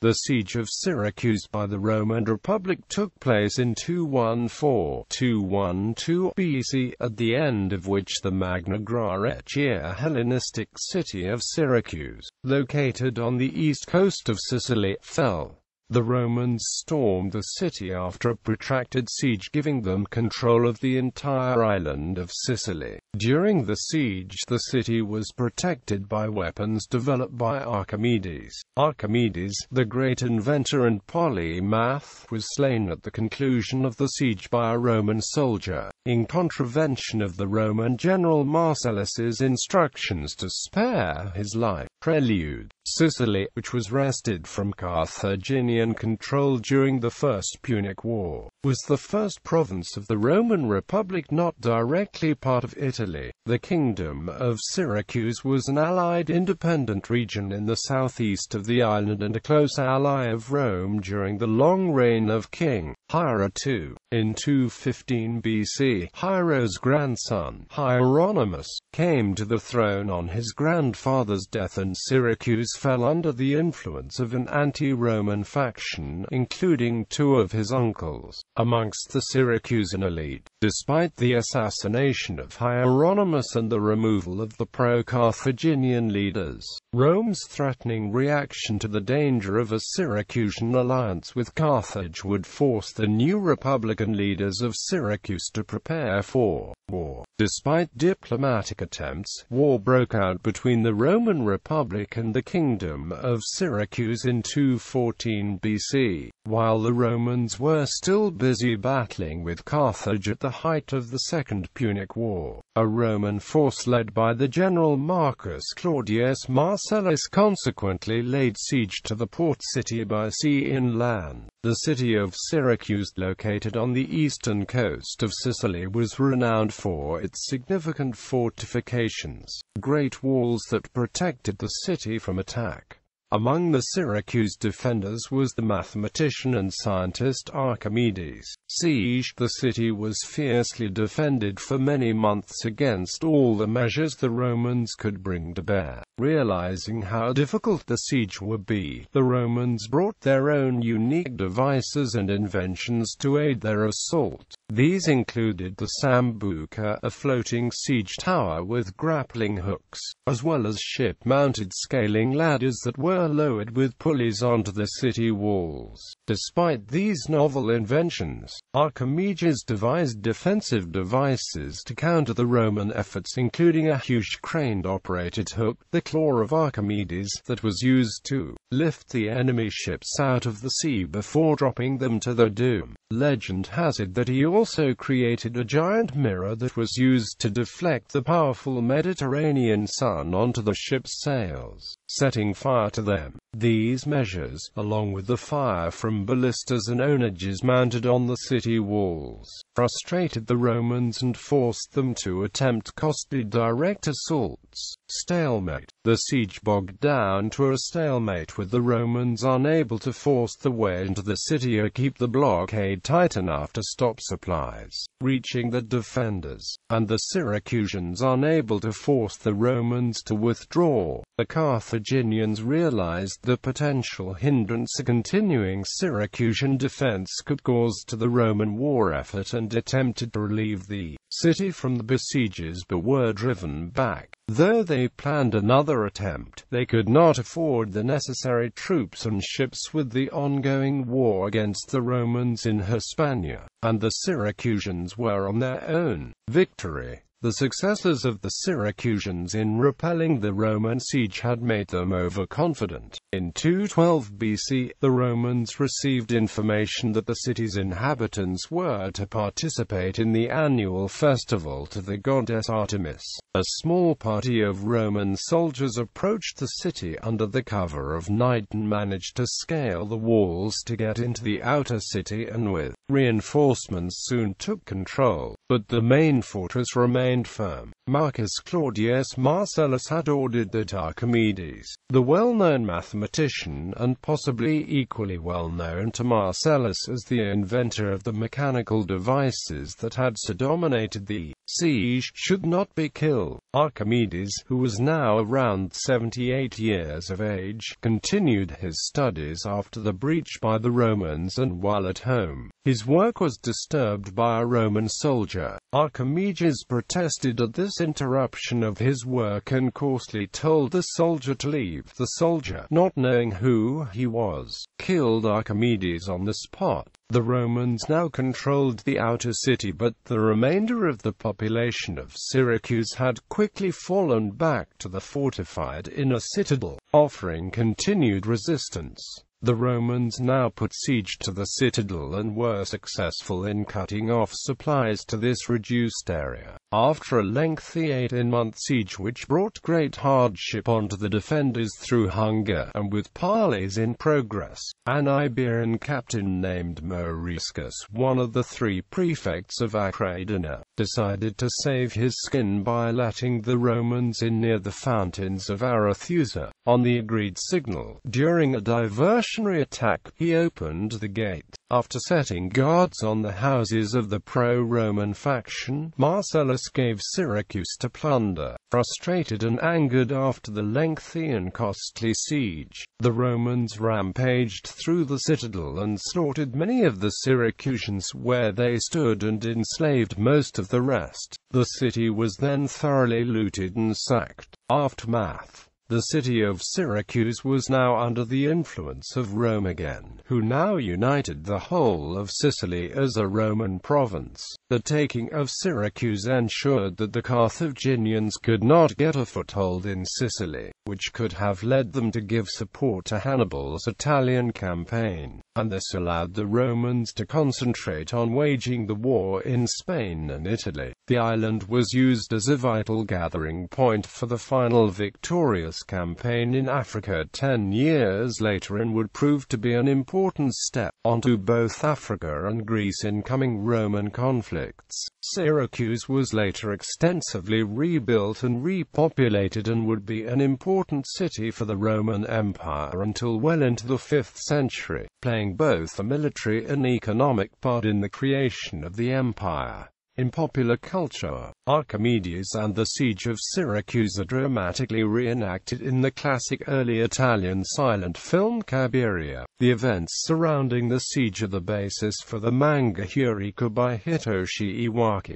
The Siege of Syracuse by the Roman Republic took place in 214–212 BC, at the end of which the Magna Graecia Hellenistic city of Syracuse, located on the east coast of Sicily, fell. The Romans stormed the city after a protracted siege, giving them control of the entire island of Sicily. During the siege, the city was protected by weapons developed by Archimedes. Archimedes, the great inventor and polymath, was slain at the conclusion of the siege by a Roman soldier, in contravention of the Roman general Marcellus's instructions to spare his life. Prelude. Sicily, which was wrested from Carthaginian control during the First Punic War, was the first province of the Roman Republic not directly part of Italy. The Kingdom of Syracuse was an allied independent region in the southeast of the island and a close ally of Rome during the long reign of King Hiero II. In 215 BC, Hiero's grandson, Hieronymus, came to the throne on his grandfather's death, and Syracuse fell under the influence of an anti-Roman faction, including two of his uncles, amongst the Syracusan elite. Despite the assassination of Hieronymus and the removal of the pro-Carthaginian leaders, Rome's threatening reaction to the danger of a Syracusan alliance with Carthage would force the new Republican leaders of Syracuse to prepare for war. Despite diplomatic attempts, war broke out between the Roman Republic and the Kingdom of Syracuse in 214 BC, while the Romans were still busy battling with Carthage at the height of the Second Punic War. A Roman force led by the general Marcus Claudius Marcellus consequently laid siege to the port city by sea and land. The city of Syracuse, located on the eastern coast of Sicily, was renowned for its significant fortifications, great walls that protected the city from attack. Among the Syracuse defenders was the mathematician and scientist Archimedes. Siege. The city was fiercely defended for many months against all the measures the Romans could bring to bear. Realizing how difficult the siege would be, the Romans brought their own unique devices and inventions to aid their assault. These included the sambuca, a floating siege tower with grappling hooks, as well as ship-mounted scaling ladders that were lowered with pulleys onto the city walls. Despite these novel inventions, Archimedes devised defensive devices to counter the Roman efforts, including a huge crane-operated hook, the claw of Archimedes, that was used to lift the enemy ships out of the sea before dropping them to their doom. Legend has it that he also created a giant mirror that was used to deflect the powerful Mediterranean sun onto the ship's sails, setting fire to them. These measures, along with the fire from ballistas and onages mounted on the city walls, frustrated the Romans and forced them to attempt costly direct assaults. Stalemate. The siege bogged down to a stalemate, with the Romans unable to force the way into the city or keep the blockade tight enough to stop supplies reaching the defenders, and the Syracusans unable to force the Romans to withdraw. The Carthaginians realized the potential hindrance a continuing Syracusan defense could cause to the Roman war effort and attempted to relieve the city from the besiegers, but were driven back. Though they planned another attempt, they could not afford the necessary troops and ships with the ongoing war against the Romans in Hispania, and the Syracusans were on their own. Victory. The successes of the Syracusans in repelling the Roman siege had made them overconfident. In 212 BC, the Romans received information that the city's inhabitants were to participate in the annual festival to the goddess Artemis. A small party of Roman soldiers approached the city under the cover of night and managed to scale the walls to get into the outer city, and with reinforcements soon took control. But the main fortress remained firm. Marcus Claudius Marcellus had ordered that Archimedes, the well-known mathematician and possibly equally well-known to Marcellus as the inventor of the mechanical devices that had so dominated the siege should not be killed. Archimedes, who was now around 78 years of age, continued his studies after the breach by the Romans, and while at home, his work was disturbed by a Roman soldier. Archimedes protested at this interruption of his work and coarsely told the soldier to leave. The soldier, not knowing who he was, killed Archimedes on the spot. The Romans now controlled the outer city, but the remainder of the population of Syracuse had quickly fallen back to the fortified inner citadel, offering continued resistance. The Romans now put siege to the citadel and were successful in cutting off supplies to this reduced area. After a lengthy 18-month siege which brought great hardship onto the defenders through hunger, and with parleys in progress, an Iberian captain named Moriscus, one of the 3 prefects of Archimedes, decided to save his skin by letting the Romans in near the Fountains of Arethusa. On the agreed signal, during a diversionary attack, he opened the gate. After setting guards on the houses of the pro-Roman faction, Marcellus gave Syracuse to plunder. Frustrated and angered after the lengthy and costly siege, the Romans rampaged through the citadel and slaughtered many of the Syracusans where they stood and enslaved most of the rest. The city was then thoroughly looted and sacked. Aftermath. The city of Syracuse was now under the influence of Rome again, who now united the whole of Sicily as a Roman province. The taking of Syracuse ensured that the Carthaginians could not get a foothold in Sicily, which could have led them to give support to Hannibal's Italian campaign, and this allowed the Romans to concentrate on waging the war in Spain and Italy. The island was used as a vital gathering point for the final victorious campaign in Africa 10 years later, and would prove to be an important step onto both Africa and Greece in coming Roman conflicts. Syracuse was later extensively rebuilt and repopulated and would be an important city for the Roman Empire until well into the 5th century, playing both a military and economic part in the creation of the empire. In popular culture, Archimedes and the Siege of Syracuse are dramatically reenacted in the classic early Italian silent film Cabiria. The events surrounding the siege are the basis for the manga Eureka by Hitoshi Iwaki.